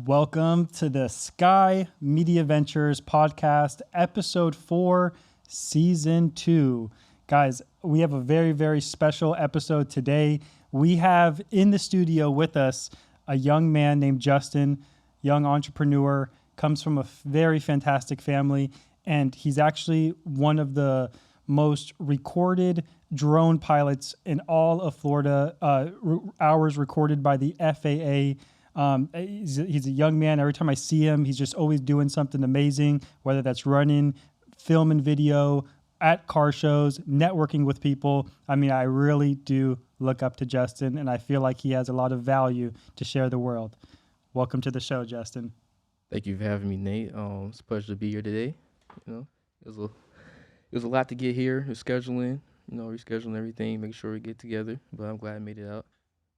Welcome to the Sky Media Ventures podcast, episode 4, season 2. Guys, we have a very, very special episode today. We have in the studio with us a young man named Justin, young entrepreneur, comes from a very fantastic family, and he's actually one of the most recorded drone pilots in all of Florida, hours recorded by the FAA. He's a young man. Every time I see him, he's just always doing something amazing, whether that's running, film and video, at car shows, networking with people. I mean, I really do look up to Justin, and I feel like he has a lot of value to share the world. Welcome to the show, Justin. Thank you for having me, Nate. It's a pleasure to be here today. You know, it was a lot to get here. Scheduling, rescheduling everything, make sure we get together. But I'm glad I made it out.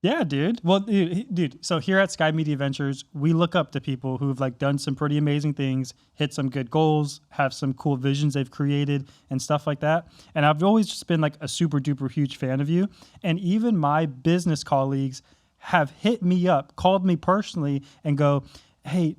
Yeah, dude. Well, dude. So here at Sky Media Ventures, we look up to people who've done some pretty amazing things, hit some good goals, have some cool visions they've created and stuff like that. And I've always just been a super duper huge fan of you. And even my business colleagues have hit me up, called me personally and go, hey,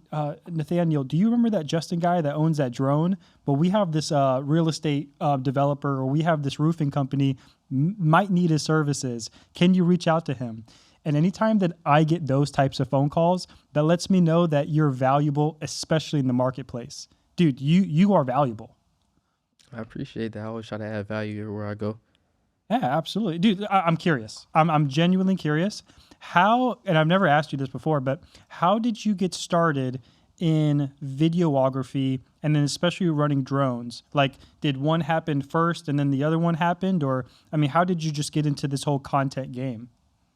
Nathaniel, do you remember that Justin guy that owns that drone? Well, we have this real estate developer, or we have this roofing company, might need his services. Can you reach out to him? And anytime that I get those types of phone calls, that lets me know that you're valuable, especially in the marketplace. Dude, you are valuable. I appreciate that. I always try to add value everywhere I go. Yeah, absolutely. Dude, I'm curious. I'm genuinely curious. How, and I've never asked you this before, but how did you get started in videography and then especially running drones? Did one happen first and then the other one happened? Or, I mean, how did you just get into this whole content game?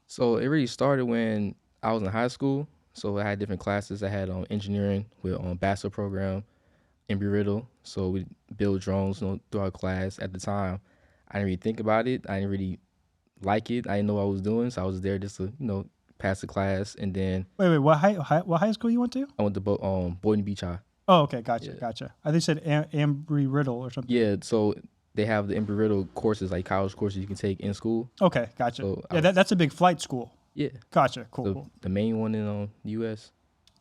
So it really started when I was in high school. So I had different classes. I had engineering with bachelor program, Embry-Riddle. So we build drones throughout class. At the time, I didn't really think about it. I didn't really like it. I didn't know what I was doing. So I was there just to, pass the class. And then Wait, what high school you went to? I went to Boynton Beach High. Oh, okay, gotcha, Yeah. gotcha. I think you said Embry-Riddle or something. Yeah, so they have the Embry-Riddle courses, like college courses you can take in school. Okay, gotcha. So yeah, that's a big flight school. Yeah. Gotcha, cool. The main one in the U.S.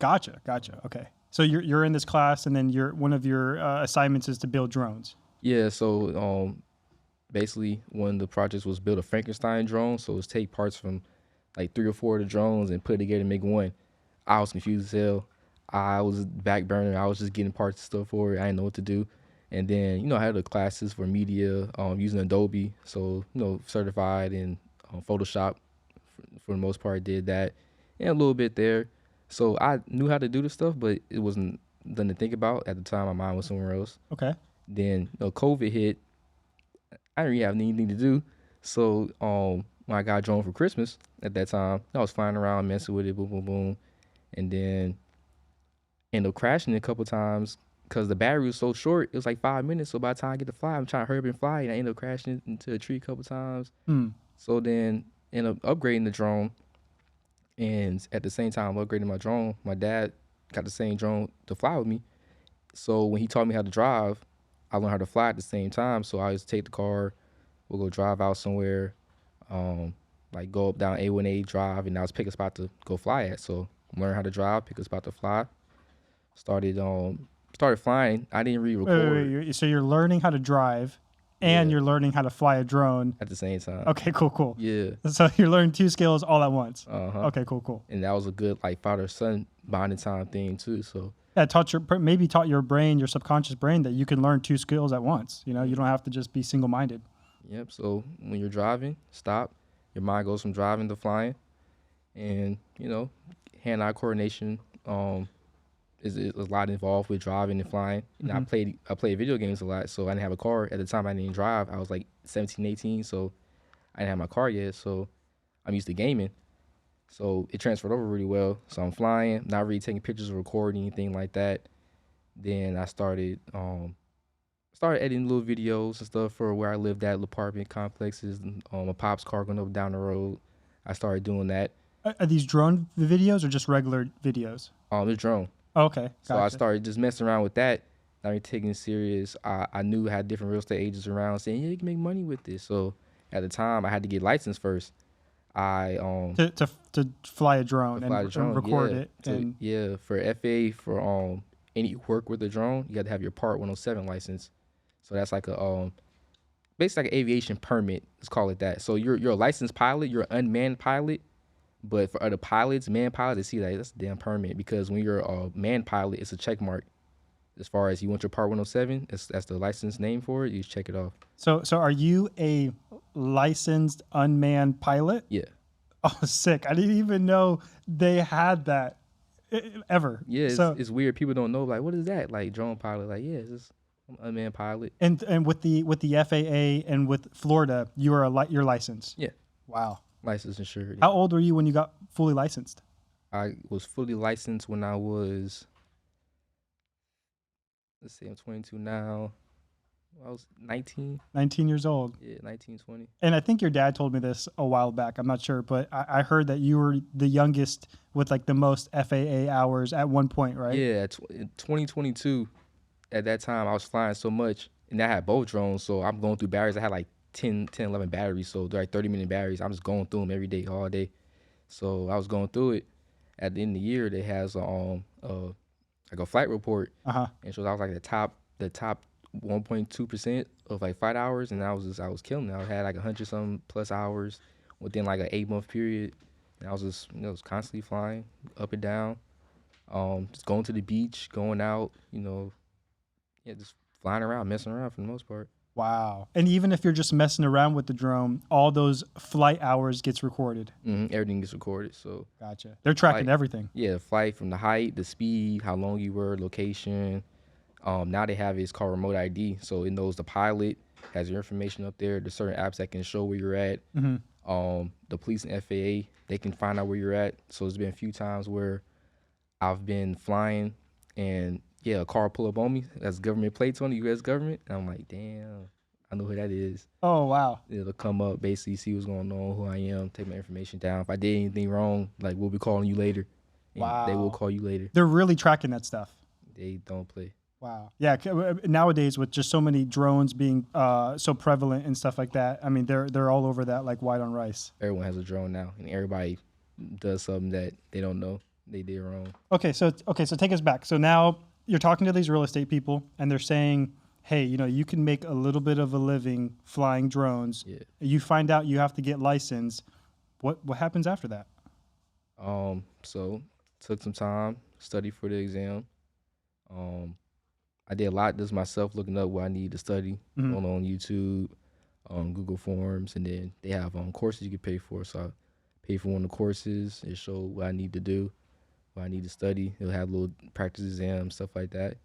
Gotcha. Okay. So you're in this class, and then one of your assignments is to build drones. Yeah, so basically one of the projects was build a Frankenstein drone. So it was take parts from like 3 or 4 of the drones and put it together and make one. I was confused as hell. I was back burner. I was just getting parts and stuff for it. I didn't know what to do. And then, I had the classes for media using Adobe. So, certified in Photoshop for the most part, did that. And a little bit there. So I knew how to do the stuff, but it wasn't nothing to think about. At the time, my mind was somewhere else. Okay. Then, COVID hit. I didn't really have anything to do. So when I got a drone for Christmas at that time, I was flying around, messing with it, boom, boom, boom. And then ended up crashing it a couple times because the battery was so short. It was like 5 minutes. So by the time I get to fly, I'm trying to hurry up and fly. And I ended up crashing it into a tree a couple times. So then ended up upgrading the drone. And at the same time upgrading my drone, my dad got the same drone to fly with me. So when he taught me how to drive, I learned how to fly at the same time. So I just take the car, we'll go drive out somewhere, go up down A1A drive, and I was pick a spot to go fly at. So learn how to drive, pick a spot to fly. Started flying. I didn't really record. Wait. So you're learning how to drive, and you're learning how to fly a drone at the same time. Okay, cool. Yeah. So you're learning 2 skills all at once. Okay, cool. And that was a good father-son bonding time thing too. So yeah, taught your brain, your subconscious brain, that you can learn 2 skills at once. You don't have to just be single-minded. Yep. So when you're driving, stop. Your mind goes from driving to flying, and hand-eye coordination is a lot involved with driving and flying. And I played video games a lot, so I didn't have a car at the time. I didn't drive. I was like 17, 18, so I didn't have my car yet. So I'm used to gaming. So it transferred over really well. So I'm flying, not really taking pictures or recording anything like that. Then I started editing little videos and stuff for where I lived at, apartment complexes, a pop's car going up and down the road. I started doing that. Are these drone videos or just regular videos? The drone. Oh, okay, gotcha. So I started just messing around with that. Not really taking it serious. I knew I had different real estate agents around saying, yeah, you can make money with this. So at the time, I had to get licensed first. I To fly a drone to fly the and drone, record it and for FA for any work with a drone, you got to have your Part 107 license. So that's like a basically like an aviation permit. Let's call it that. So you're a licensed pilot, you're an unmanned pilot, but for other pilots, manned pilots, they see that that's a damn permit because when you're a manned pilot, it's a check mark. As far as you want your Part 107, that's the license name for it. You just check it off. so are you a licensed unmanned pilot? Yeah. Oh, sick. I didn't even know they had that ever. Yeah, So it's weird. People don't know, like, what is that? Like, drone pilot. Like, yeah, it's just unmanned pilot. and with the FAA and with Florida, you are you're licensed. Yeah, Wow. license insured. How old were you when you got fully licensed? I was fully licensed when I was, let's see, I'm 22 now. I was 19. 19 years old. Yeah, 19, 20. And I think your dad told me this a while back. I'm not sure, but I heard that you were the youngest with like the most FAA hours at one point, right? Yeah, in 2022, at that time, I was flying so much, and I had both drones, so I'm going through batteries. I had like 11 batteries, so they're like 30-minute batteries. I'm just going through them every day, all day. So I was going through it. At the end of the year, they has like a flight report, and so I was like the top 1.2% of like flight hours, and I was killing it. I had like 100 some plus hours within like an 8-month period, and I was just was constantly flying up and down, just going to the beach, going out, just flying around, messing around for the most part. Wow. And even if you're just messing around with the drone, all those flight hours gets recorded. Everything gets recorded. So Gotcha. They're tracking everything. Yeah, flight from the height, the speed, how long you were, location. Now they have it's called remote ID. So it knows the pilot, has your information up there. There's certain apps that can show where you're at. The police and FAA, they can find out where you're at. So there's been a few times where I've been flying and a car pull up on me. That's government plates on the U.S. government. And I'm like, damn, I know who that is. Oh, wow. It'll come up, basically see what's going on, who I am, take my information down. If I did anything wrong, like, we'll be calling you later. And Wow. They will call you later. They're really tracking that stuff. They don't play. Wow. Yeah. Nowadays, with just so many drones being so prevalent and stuff like that, I mean, they're all over that like white on rice. Everyone has a drone now, and everybody does something that they don't know they did wrong. Okay, so take us back. So now you're talking to these real estate people, and they're saying, hey, you can make a little bit of a living flying drones. Yeah. You find out you have to get licensed. What happens after that? So took some time, studied for the exam. I did a lot just myself, looking up what I need to study on YouTube, Google Forms, and then they have courses you can pay for. So I paid for one of the courses. It showed what I need to do, what I need to study. It'll have little practice exams, stuff like that.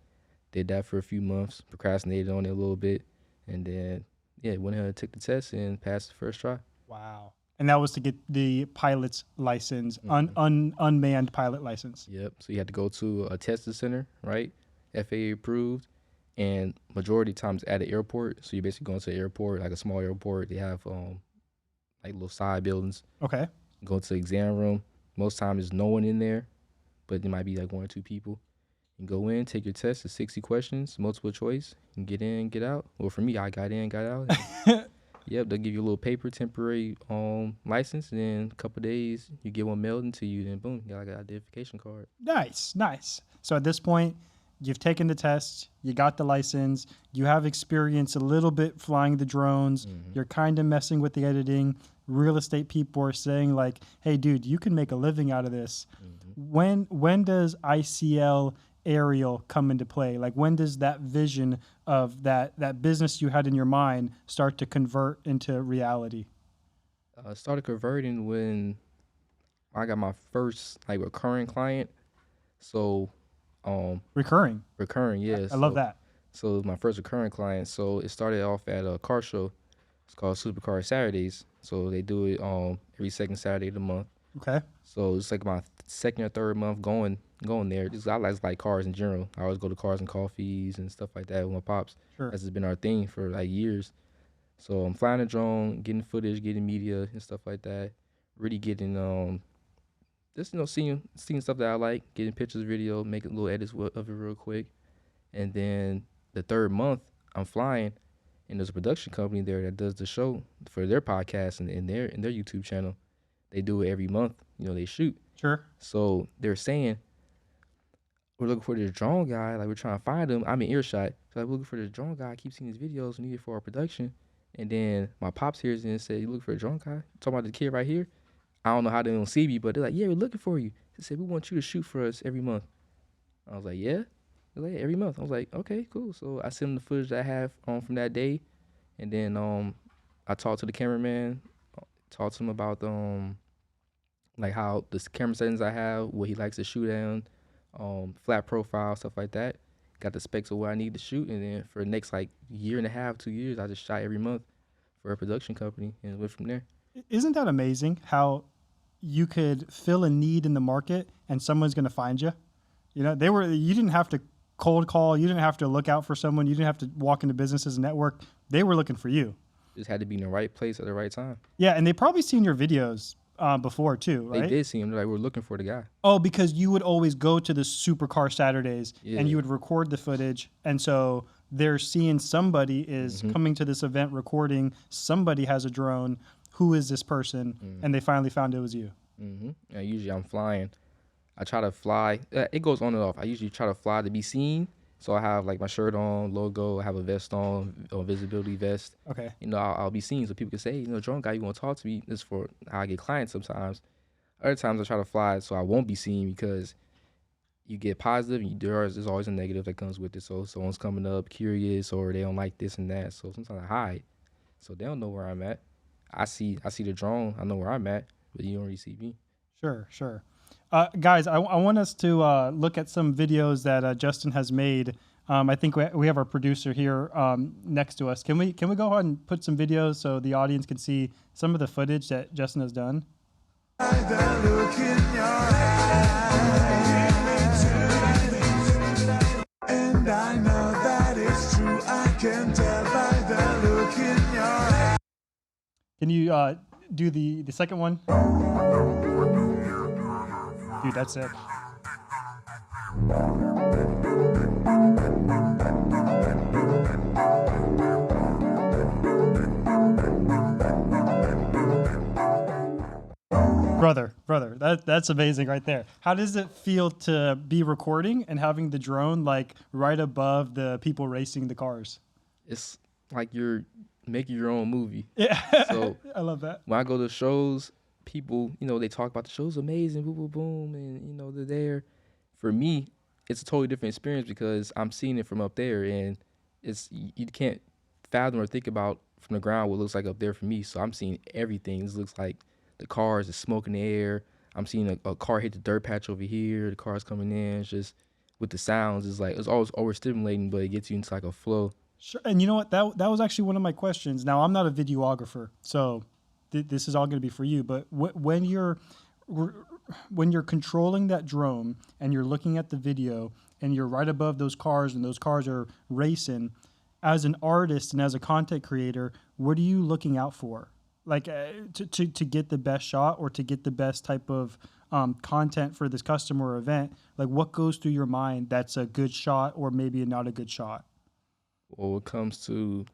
Did that for a few months, procrastinated on it a little bit, and then went ahead and took the test and passed the first try. Wow. And that was to get the pilot's license, unmanned pilot license. Yep. So you had to go to a testing center, right? FAA approved, and majority of times at the airport. So you're basically going to the airport, like a small airport. They have like little side buildings. Okay. Go to the exam room. Most times there's no one in there, but there might be like 1 or 2 people. You go in, take your test. It's 60 questions, multiple choice. You can get in, get out. Well, for me, I got in, got out. Yep, they'll give you a little paper, temporary license, and then a couple of days you get one mailed into you, then boom, you got like an identification card. Nice. So at this point, you've taken the test, you got the license, you have experience a little bit flying the drones, you're kind of messing with the editing. Real estate people are saying like, hey, dude, you can make a living out of this. When does ICL Aerial come into play? Like, when does that vision of that business you had in your mind start to convert into reality? I started converting when I got my first like recurring client. So Recurring, yeah. I love that. So it was my first recurring client. So it started off at a car show. It's called Supercar Saturdays. So they do it every second Saturday of the month. Okay. So it's like my second or third month going there. I like cars in general. I always go to cars and coffees and stuff like that with my pops. Sure. That's just been our thing for like years. So I'm flying a drone, getting footage, getting media and stuff like that. Really getting just seeing stuff that I like, getting pictures, video, making little edits of it real quick. And then the third month I'm flying, and there's a production company there that does the show for their podcast and their YouTube channel. they do it every month. They shoot. Sure. So they're saying we're looking for this drone guy. Like we're trying to find him. I'm in earshot. So like, we're looking for this drone guy. I keep seeing his videos. We need it for our production. And then my pops hears it and said, "You looking for a drone guy? Talking about the kid right here." I don't know how they don't see me, but they're like, "Yeah, we're looking for you." They said, "We want you to shoot for us every month." I was like, "Yeah." They're like, "Yeah, every month." I was like, "Okay, cool." So I sent them the footage that I have from that day, and then I talked to the cameraman, talked to him about like how the camera settings I have, what he likes to shoot at, flat profile, stuff like that. Got the specs of what I need to shoot, and then for the next like year and a half, 2 years, I just shot every month for a production company and went from there. Isn't that amazing how you could fill a need in the market and someone's going to find you? You didn't have to cold call. You didn't have to look out for someone. You didn't have to walk into businesses and network. They were looking for you. Just had to be in the right place at the right time. Yeah. And they probably seen your videos before too, right? They did see him. They're like, "We're looking for the guy." Oh, because you would always go to the supercar Saturdays Yeah. and you would record the footage. And so they're seeing somebody is coming to this event recording. Somebody has a drone. Who is this person? And they finally found it was you. And usually I'm flying. I try to fly. It goes on and off. I usually try to fly to be seen. So I have like my shirt on, logo. I have a vest on, a visibility vest. Okay. I'll be seen so people can say, "Hey, drone guy, you want to talk to me?" This is for how I get clients sometimes. Other times I try to fly so I won't be seen because you get positive and there's always a negative that comes with it. So someone's coming up curious or they don't like this and that. So sometimes I hide. So they don't know where I'm at. I see the drone. I know where I'm at, but you don't really see me. Sure. Guys, I want us to look at some videos that Justin has made. I think we have our producer here next to us. Can we go ahead and put some videos so the audience can see some of the footage that Justin has done? And I know that it's true. I can tell by the look in your eyes. Can you do the second one? Dude, that's it. Brother, that's amazing right there. How does it feel to be recording and having the drone like right above the people racing the cars? It's like you're making your own movie. Yeah, So I love that. when I go to shows, people, they talk about the show's amazing, boom, boom, boom, and they're there. For me, it's a totally different experience because I'm seeing it from up there, and you can't fathom or think about from the ground what it looks like up there for me. So I'm seeing everything. This looks like the cars, the smoke in the air. I'm seeing a car hit the dirt patch over here. The car's coming in. It's just with the sounds, it's always overstimulating, but it gets you into like a flow. Sure. And you know what? That was actually one of my questions. Now, I'm not a videographer, so this is all going to be for you. But when you're controlling that drone and you're looking at the video and you're right above those cars and those cars are racing, as an artist and as a content creator, what are you looking out for? Like to get the best shot or to get the best type of content for this customer or event? Like what goes through your mind that's a good shot or maybe not a good shot? Well, when it comes to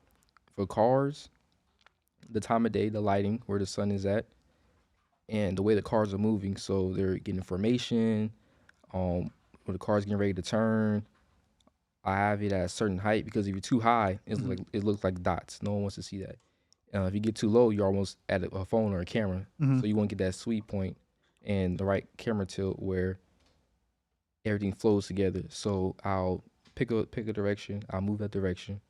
for cars, the time of day, the lighting, where the sun is at, and the way the cars are moving. So they're getting information, when the car's getting ready to turn. I have it at a certain height because if you're too high, it looks like dots. No one wants to see that. If you get too low, you're almost at a phone or a camera. So you want to get that sweet point and the right camera tilt where everything flows together. So I'll pick a direction, I'll move that direction,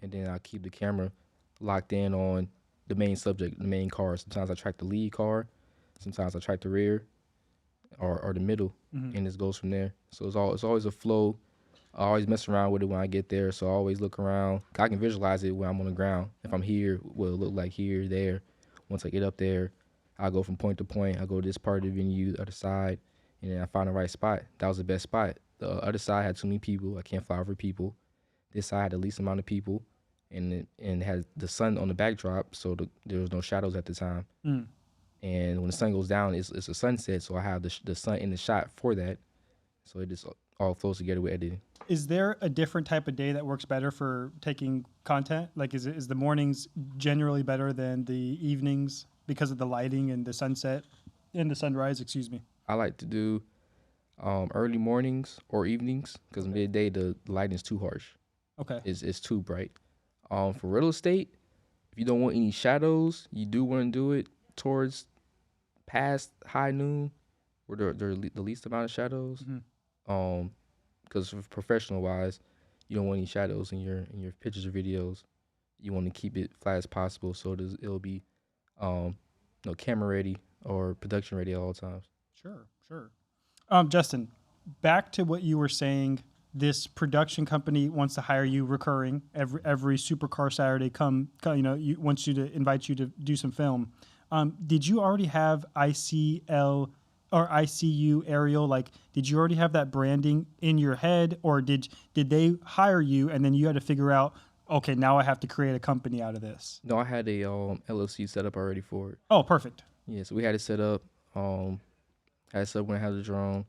and then I'll keep the camera locked in on the main subject, the main car. Sometimes I track the lead car, sometimes I track the rear or the middle, and it goes from there. So it's always a flow. I always mess around with it when I get there, so I always look around. I can visualize it when I'm on the ground. If I'm here, what it'll look like here, there. Once I get up there, I'll go from point to point. I go to this part of the venue, the other side, and then I find the right spot. That was the best spot. The other side had too many people. I can't fly over people. This side had the least amount of people, and it had the sun on the backdrop, so there was no shadows at the time. And when the sun goes down, it's a sunset, so I have the sun in the shot for that. So it just all flows together with editing. Is there a different type of day that works better for taking content? Like, is the mornings generally better than the evenings because of the lighting and the sunset? and the sunrise, excuse me. I like to do early mornings or evenings because midday the lighting is too harsh. Okay. It's too bright. For real estate, if you don't want any shadows, you do want to do it towards past high noon, where the least amount of shadows. Because for professional wise, you don't want any shadows in your pictures or videos. You want to keep it flat as possible, so it'll be camera ready or production ready at all times. Sure. Justin, back to what you were saying. This production company wants to hire you recurring every Supercar Saturday. Wants you to invite you to do some film. Did you already have ICL or ICU Aerial? Like, did you already have that branding in your head, or did they hire you and then you had to figure out, okay, now I have to create a company out of this? No, I had a LLC set up already for it. Oh, perfect. Yeah, so we had it set up. Had it set up when I had the drone,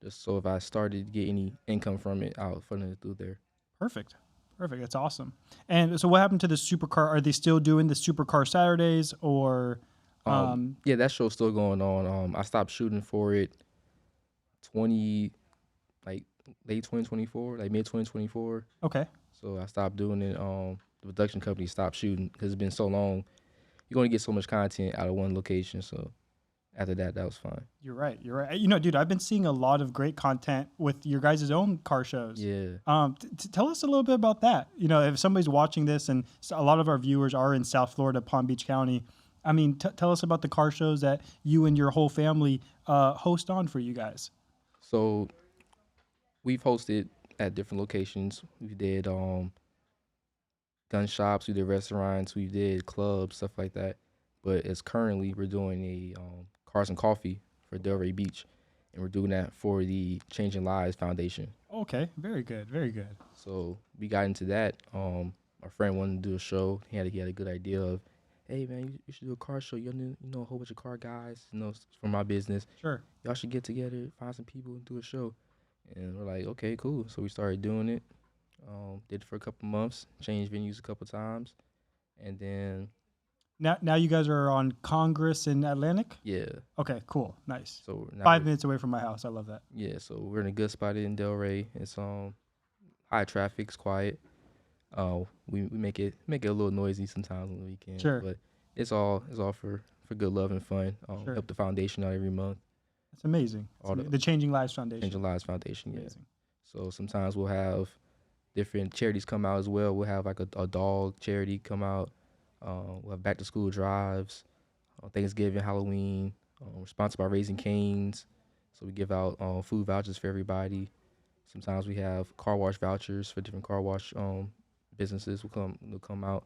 just so if I started to get any income from it, I'll funnel it through there. Perfect. That's awesome. And so what happened to the Supercar? Are they still doing the Supercar Saturdays, or? Yeah, that show's still going on. I stopped shooting for it late 2024, like mid 2024. Okay. So I stopped doing it. The production company stopped shooting because it's been so long. You're going to get so much content out of one location. So after that was fine. You're right. Dude, I've been seeing a lot of great content with your guys' own car shows. Yeah. Tell us a little bit about that. If somebody's watching this, and a lot of our viewers are in South Florida, Palm Beach County, I mean, tell us about the car shows that you and your whole family host on for you guys. So we've hosted at different locations. We did gun shops, we did restaurants, we did clubs, stuff like that. But as currently, we're doing a Cars and Coffee for Delray Beach, and we're doing that for the Changing Lives Foundation. Okay, very good. So we got into that. Our friend wanted to do a show. He had a good idea of, hey man, you should do a car show. You know a whole bunch of car guys, from my business. Sure. Y'all should get together, find some people, and do a show. And we're like, okay, cool. So we started doing it. Did it for a couple months, changed venues a couple times, and then now you guys are on Congress in Atlantic? Yeah. Okay, cool. Nice. So now 5 minutes away from my house. I love that. Yeah, so we're in a good spot in Delray. It's high traffic, it's quiet. We make it a little noisy sometimes on the weekend. Sure. But it's all for good love and fun. Sure. Help the foundation out every month. That's amazing. The Changing Lives Foundation. Changing Lives Foundation, yeah. Amazing. So sometimes we'll have different charities come out as well. We'll have like a dog charity come out. We'll have back to school drives, Thanksgiving, Halloween. We're sponsored by Raising Cane's, so we give out food vouchers for everybody. Sometimes we have car wash vouchers for different car wash businesses will come out.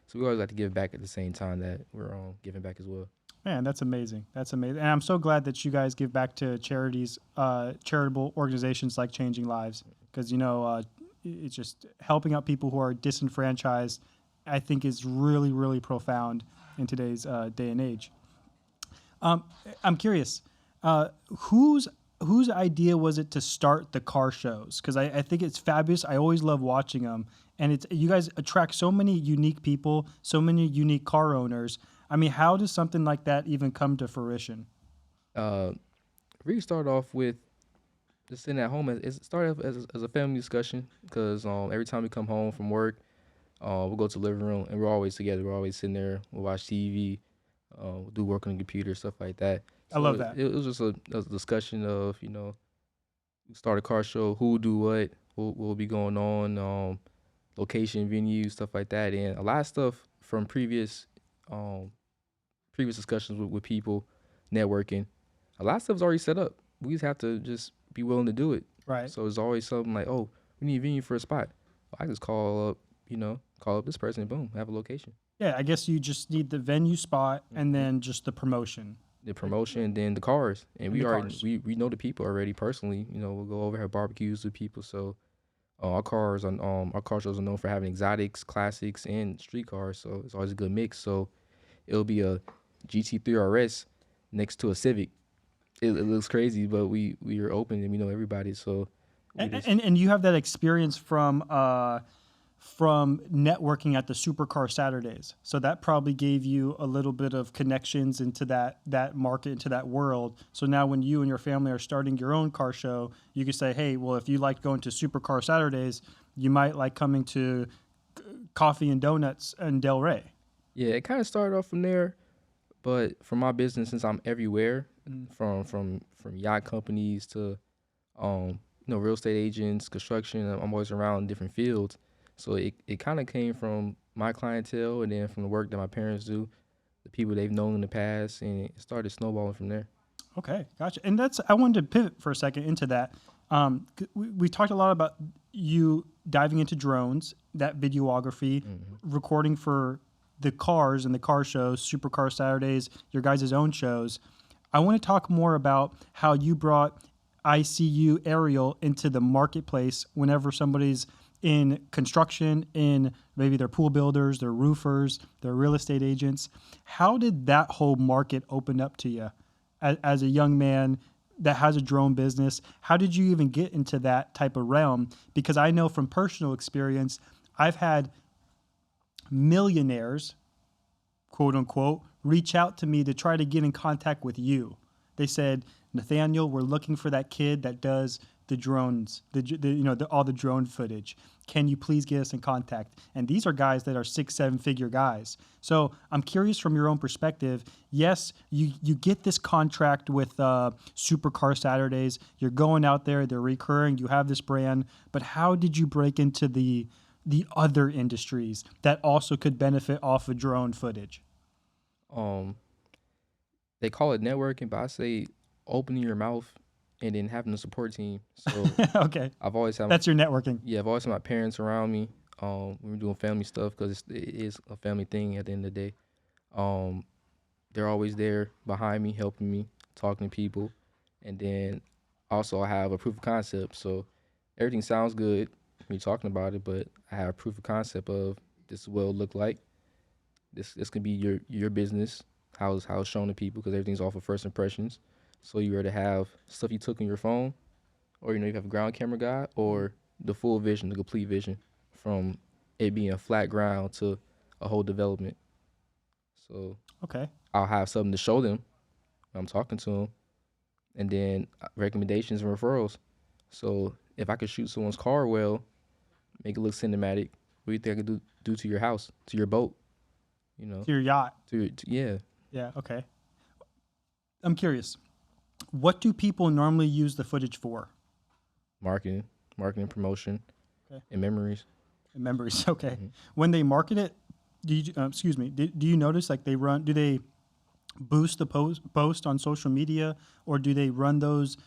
So we always like to give back at the same time that we're giving back as well. Man, that's amazing. And I'm so glad that you guys give back to charities, charitable organizations like Changing Lives, because it's just helping out people who are disenfranchised. I think is really, really profound in today's day and age. I'm curious, whose idea was it to start the car shows? Because I think it's fabulous. I always love watching them, and you guys attract so many unique people, so many unique car owners. I mean, how does something like that even come to fruition? Really started off with just sitting at home. It started as a family discussion because every time we come home from work, we'll go to the living room and we're always together. We're always sitting there. We'll watch TV, we'll do work on the computer, stuff like that. So I love that. It was just a discussion of, start a car show, who will do what will be going on, location, venues, stuff like that. And a lot of stuff from previous discussions with people, networking, a lot of stuff's already set up. We just have to just be willing to do it. Right. So it's always something like, oh, we need a venue for a spot. I just call up this person and boom, have a location. Yeah, I guess you just need the venue spot and then just the promotion. The promotion, then the cars. And we know the people already personally. We'll go over, have barbecues with people. So our car shows are known for having exotics, classics, and street cars. So it's always a good mix. So it'll be a GT3 RS next to a Civic. It looks crazy, but we are open and we know everybody. So and you have that experience from from networking at the Supercar Saturdays. So that probably gave you a little bit of connections into that market, into that world. So now when you and your family are starting your own car show, you can say, hey, well, if you like going to Supercar Saturdays, you might like coming to Coffee and Donuts in Del Rey. Yeah, it kind of started off from there, but for my business, since I'm everywhere, from yacht companies to real estate agents, construction, I'm always around different fields. So it kind of came from my clientele and then from the work that my parents do, the people they've known in the past, and it started snowballing from there. Okay, gotcha. And I wanted to pivot for a second into that. We talked a lot about you diving into drones, that videography, recording for the cars and the car shows, Supercar Saturdays, your guys' own shows. I want to talk more about how you brought ICU Aerial into the marketplace whenever somebody's in construction, in maybe they're pool builders, they're roofers, they're real estate agents. How did that whole market open up to you as a young man that has a drone business? How did you even get into that type of realm? Because I know from personal experience, I've had millionaires, quote unquote, reach out to me to try to get in contact with you. They said, Nathaniel, we're looking for that kid that does the drones, all the drone footage. Can you please get us in contact? And these are guys that are 6-7 figure guys. So I'm curious from your own perspective. Yes, you get this contract with Supercar Saturdays. You're going out there, they're recurring, you have this brand, but how did you break into the other industries that also could benefit off of drone footage? They call it networking, but I say opening your mouth and then having a support team. So Okay, I've always had that's your networking. I've always had my parents around me. When we're doing family stuff, because it is a family thing at the end of the day. They're always there behind me, helping me, talking to people, and then also I have a proof of concept. So everything sounds good when you're talking about it, but I have a proof of concept of this is what it'll look like. This can be your business, how it's shown to people, because everything's off of first impressions. So you were to have stuff you took on your phone, or you have a ground camera guy, or the full vision, the complete vision, from it being a flat ground to a whole development. So Okay. I'll have something to show them when I'm talking to them, and then recommendations and referrals. So if I could shoot someone's car well, make it look cinematic, what do you think I could do to your house, to your boat, To your yacht. Yeah. Yeah, okay. I'm curious. What do people normally use the footage for? Marketing, promotion, Okay. and memories. And memories, okay. When they market it, do you notice like do they boost the post on social media, or do they run those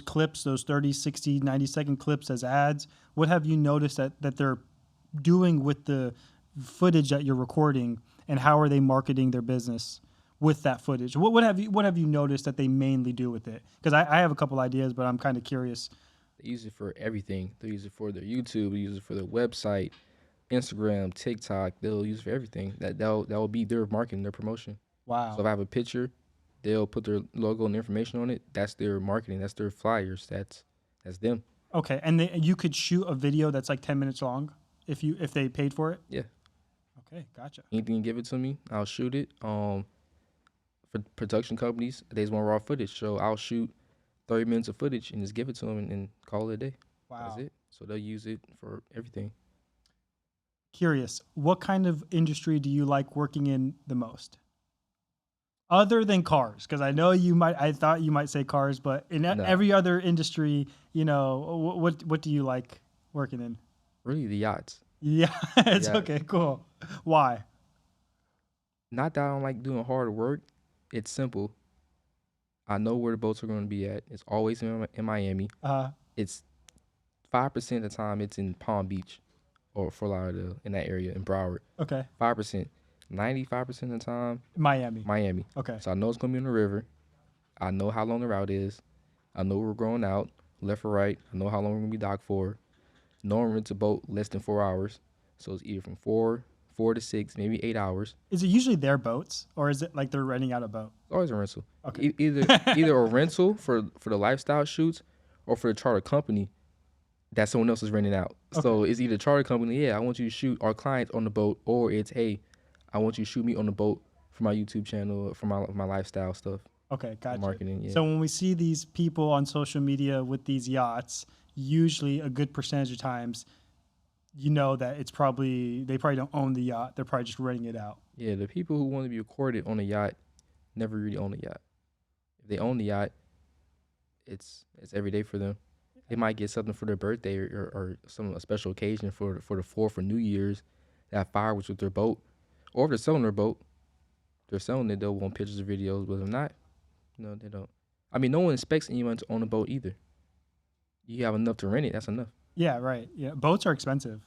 clips, those 30, 60, 90-second clips as ads? What have you noticed that they're doing with the footage that you're recording, and how are they marketing their business with that footage? What have you noticed that they mainly do with it? Because I have a couple ideas, but I'm kind of curious. They use it for everything. They use it for their YouTube. They use it for their website, Instagram, TikTok. They'll use it for everything. That will be their marketing, their promotion. Wow. So if I have a picture, they'll put their logo and information on it. That's their marketing. That's their flyers. That's them. Okay, and you could shoot a video that's like 10 minutes long if they paid for it? Yeah. Okay, gotcha. Anything you give it to me, I'll shoot it. For production companies, they just want raw footage. So I'll shoot 30 minutes of footage and just give it to them and call it a day. Wow. That's it. So they'll use it for everything. Curious, what kind of industry do you like working in the most? Other than cars, because I thought you might say cars, but in every other industry, what do you like working in? Really, the yachts. Yeah, it's Yeah. okay, cool. Why? Not that I don't like doing hard work. It's simple. I know where the boats are going to be at. It's always in Miami. It's 5% of the time it's in Palm Beach or Fort Lauderdale, in that area, in Broward. Okay. 5%. 95% of the time, Miami. Okay. So I know it's going to be on the river. I know how long the route is. I know we're going out, left or right. I know how long we're going to be docked for. No one rents a boat less than 4 hours. So it's either from 4 to 6, maybe 8 hours. Is it usually their boats, or is it like they're renting out a boat? It's always a rental. Okay. Either a rental for the lifestyle shoots, or for the charter company. that someone else is renting out. Okay. So it's either charter company, I want you to shoot our clients on the boat, or it's, hey, I want you to shoot me on the boat for my YouTube channel, for my lifestyle stuff, Okay, gotcha. marketing. Yeah. So when we see these people on social media with these yachts, usually a good percentage of times, you know that they probably don't own the yacht. They're probably just renting it out. Yeah, the people who want to be recorded on a yacht never really own a yacht. If they own the yacht, it's every day for them. They might get something for their birthday or some a special occasion for the 4th or New Year's. They have fireworks with their boat, or if they're selling their boat, they're selling it. They'll want pictures or videos, but if not, no, they don't. I mean, no one expects anyone to own a boat either. You have enough to rent it. That's enough. Yeah, right. Yeah, boats are expensive.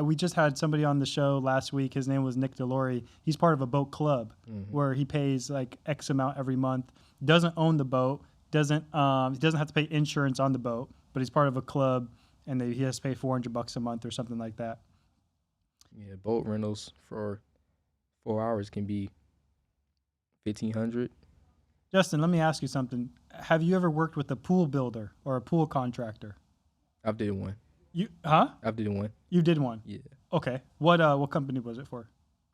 We just had somebody on the show last week. His name was Nick Delory. He's part of a boat club where he pays like X amount every month. Doesn't own the boat. He doesn't have to pay insurance on the boat, but he's part of a club, and he has to pay $400 a month or something like that. Yeah, boat rentals for 4 hours can be $1,500. Justin, let me ask you something. Have you ever worked with a pool builder or a pool contractor? I've did one. I've did one. You did one? Yeah. Okay. What company was it for?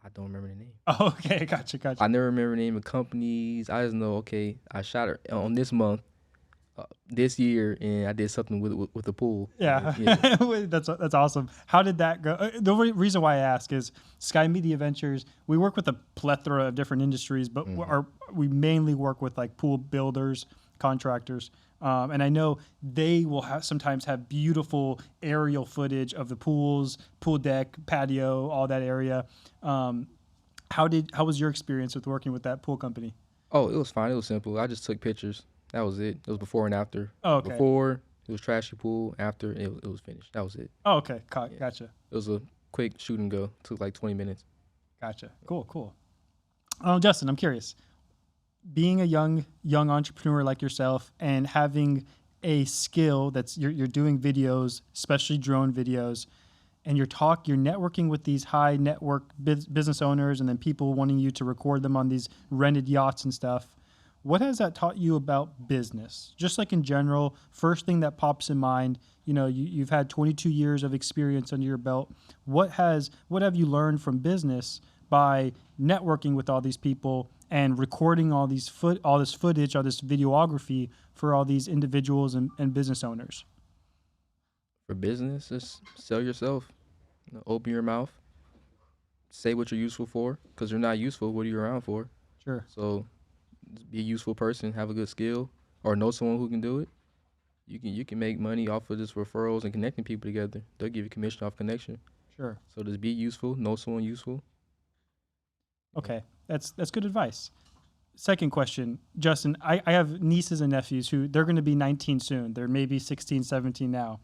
I don't remember the name. Oh, okay. Gotcha. I never remember the name of companies. I just know, okay, I shot her on this month, this year, and I did something with the pool. Yeah. That's awesome. How did that go? The reason why I ask is Sky Media Ventures, we work with a plethora of different industries, but we mainly work with like pool builders, contractors. And I know they will sometimes have beautiful aerial footage of the pools, pool deck, patio, all that area. How was your experience with working with that pool company? Oh, it was fine. It was simple. I just took pictures. That was it. It was before and after. Oh, okay. Before, it was trashy pool. After, it was finished. That was it. Oh, okay. Gotcha. It was a quick shoot and go. Took like 20 minutes. Gotcha. Cool. Justin, I'm curious. Being a young entrepreneur like yourself and having a skill that's you're doing videos, especially drone videos, and you're networking with these high network business owners and then people wanting you to record them on these rented yachts and stuff. What has that taught you about business? Just like in general, first thing that pops in mind, you've had 22 years of experience under your belt. What have you learned from business by networking with all these people and recording all this footage, all this videography for all these individuals and business owners? For business, just sell yourself. Open your mouth. Say what you're useful for. Because you're not useful, what are you around for? Sure. So just be a useful person, have a good skill, or know someone who can do it. You can make money off of just referrals and connecting people together. They'll give you commission off connection. Sure. So just be useful, know someone useful. Okay, that's good advice. Second question, Justin, I have nieces and nephews who they're going to be 19 soon. They're maybe 16, 17 now.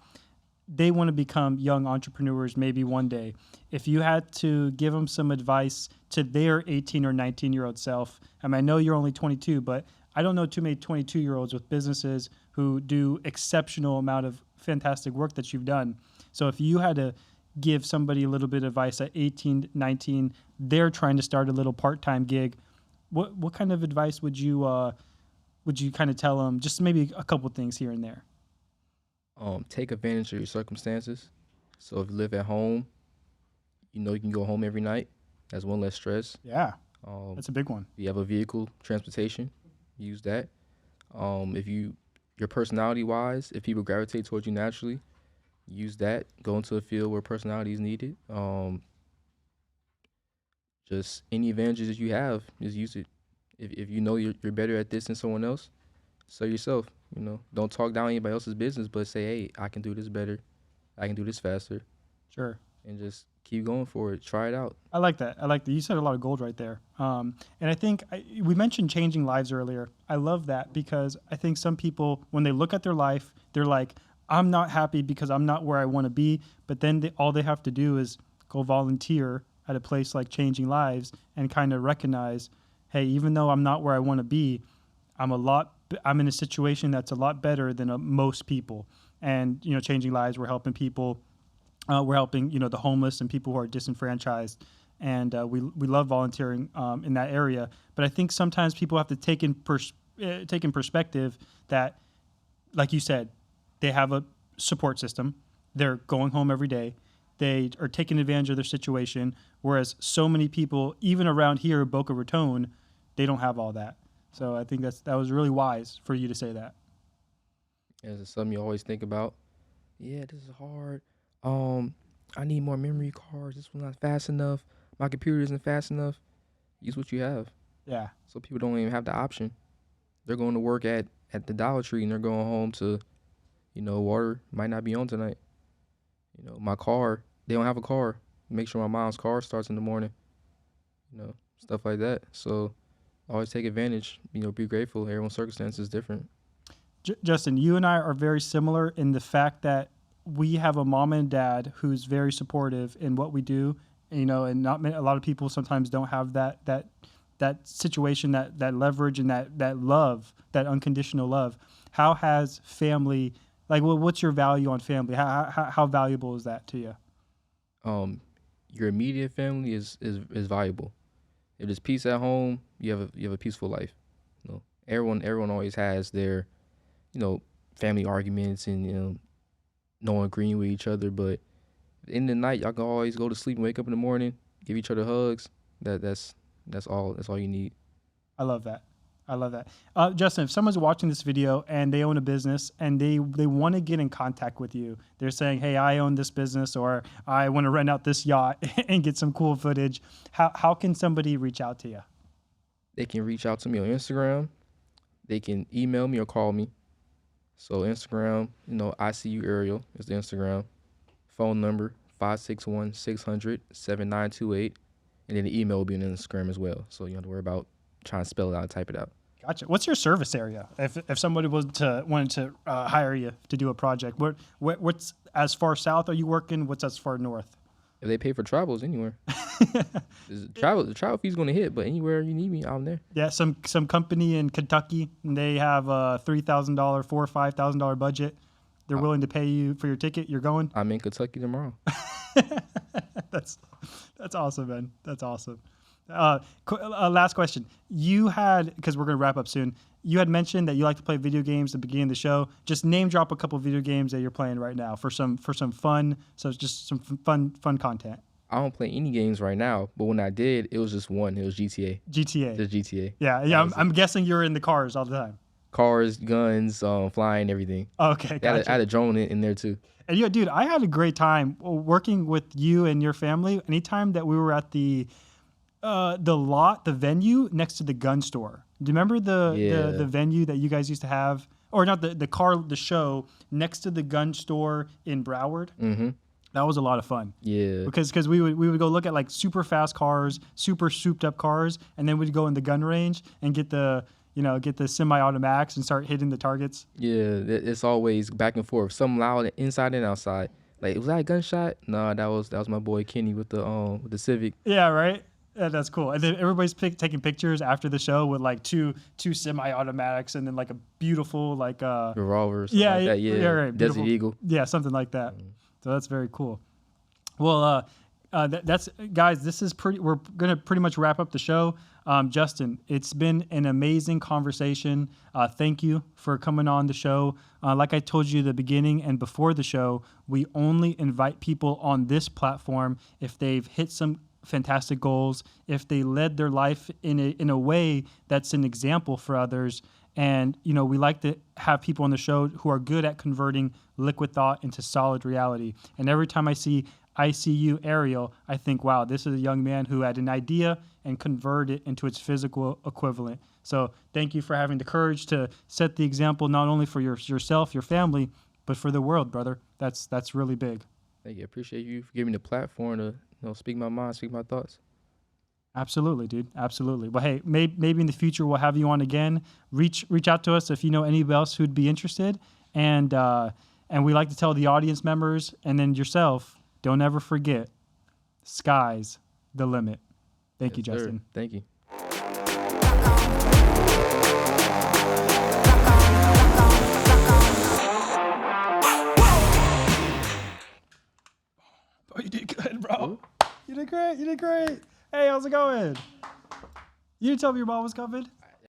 They want to become young entrepreneurs maybe one day. If you had to give them some advice to their 18 or 19-year-old self, I know you're only 22, but I don't know too many 22-year-olds with businesses who do exceptional amount of fantastic work that you've done. So if you had to give somebody a little bit of advice at 18, 19, they're trying to start a little part-time gig, what kind of advice would you kind of tell them? Just maybe a couple things here and there. Take advantage of your circumstances. So if you live at home, you can go home every night. That's one less stress. Yeah, that's a big one. If you have a vehicle, transportation, use that. If your personality-wise, if people gravitate towards you naturally, use that. Go into a field where personality is needed. Just any advantages that you have, just use it. If you know you're better at this than someone else, sell yourself. Don't talk down anybody else's business, but say, hey, I can do this better. I can do this faster. Sure. And just keep going for it. Try it out. I like that. You said a lot of gold right there. And I think we mentioned changing lives earlier. I love that because I think some people, when they look at their life, they're like, I'm not happy because I'm not where I want to be. But then all they have to do is go volunteer at a place like Changing Lives and kind of recognize, hey, even though I'm not where I want to be, I'm in a situation that's a lot better than most people. And, Changing Lives, we're helping people. We're helping, the homeless and people who are disenfranchised. And we love volunteering in that area. But I think sometimes people have to take in perspective that, like you said, they have a support system. they're going home every day. They are taking advantage of their situation. Whereas so many people, even around here, Boca Raton, they don't have all that. So I think that was really wise for you to say that. It's something you always think about. Yeah, this is hard. I need more memory cards. This one's not fast enough. My computer isn't fast enough. Use what you have. Yeah. So people don't even have the option. They're going to work at the Dollar Tree and they're going home to, water might not be on tonight. My car, they don't have a car. Make sure my mom's car starts in the morning. Stuff like that. So always take advantage. Be grateful. Everyone's circumstance is different. Justin, you and I are very similar in the fact that we have a mom and dad who's very supportive in what we do. And a lot of people sometimes don't have that situation, that leverage, and that love, that unconditional love. How has family, what's your value on family? How valuable is that to you? Your immediate family is valuable. If there's peace at home, you have a peaceful life. Everyone always has their, family arguments and no agreeing with each other. But at the end of the night, y'all can always go to sleep and wake up in the morning, give each other hugs. That's all you need. I love that. Justin, if someone's watching this video and they own a business and they want to get in contact with you, they're saying, hey, I own this business, or I want to rent out this yacht and get some cool footage. How can somebody reach out to you? They can reach out to me on Instagram. They can email me or call me. So Instagram, ICU Aerial is the Instagram. Phone number 561-600-7928. And then the email will be on Instagram as well. So you don't have to worry about trying to spell it out and type it out. Gotcha. What's your service area? If somebody wanted to hire you to do a project, what's as far south are you working? What's as far north? If they pay for travels, anywhere. The travel fee's going to hit, but anywhere you need me, I'm there. Yeah, some company in Kentucky, and they have a $3,000, $4,000 or $5,000 budget. They're willing to pay you for your ticket. You're going? I'm in Kentucky tomorrow. That's awesome, man. That's awesome. Last question. You had, because we're going to wrap up soon, you had mentioned that you like to play video games at the beginning of the show. Just name drop a couple of video games that you're playing right now for some fun. So it's just some fun content. I don't play any games right now, but when I did, it was just one. It was GTA. Just GTA. Yeah. I'm guessing you're in the cars all the time. Cars, guns, flying, everything. Okay, gotcha. I had a drone in there too. And dude, I had a great time working with you and your family. Anytime that we were at the venue next to the gun store. Do you remember the venue that you guys used to have, or not the show next to the gun store in Broward? Mm-hmm. That was a lot of fun. Yeah. Because we would go look at like super fast cars, super souped up cars, and then we'd go in the gun range and get the semi-automatics and start hitting the targets. Yeah, it's always back and forth. Something loud inside and outside. Like, was that a gunshot? No, that was my boy Kenny with the Civic. Yeah, right. Yeah, that's cool. And then everybody's taking pictures after the show with like two semi-automatics and then like a beautiful revolver. Or something like that. Yeah, right. Desert Beautiful. Eagle. Yeah, something like that. So that's very cool. Well, that's guys. We're gonna pretty much wrap up the show. Justin, it's been an amazing conversation. Thank you for coming on the show. Like I told you at the beginning and before the show, we only invite people on this platform if they've hit some fantastic goals, if they led their life in a way that's an example for others. And, we like to have people on the show who are good at converting liquid thought into solid reality. And every time I see ICU Aerial, I think, wow, this is a young man who had an idea and converted it into its physical equivalent. So thank you for having the courage to set the example, not only for yourself, your family, but for the world, brother. That's really big. Thank you. I appreciate you for giving me the platform to speak my mind, speak my thoughts. Absolutely, dude. Absolutely. Well, hey, maybe in the future we'll have you on again. Reach out to us if you know anybody else who'd be interested. And we like to tell the audience members and then yourself, don't ever forget, sky's the limit. Thank you, Justin. Sir. Thank you. Oh, you did good, bro. You did great. Hey, how's it going? You didn't tell me your mom was coming?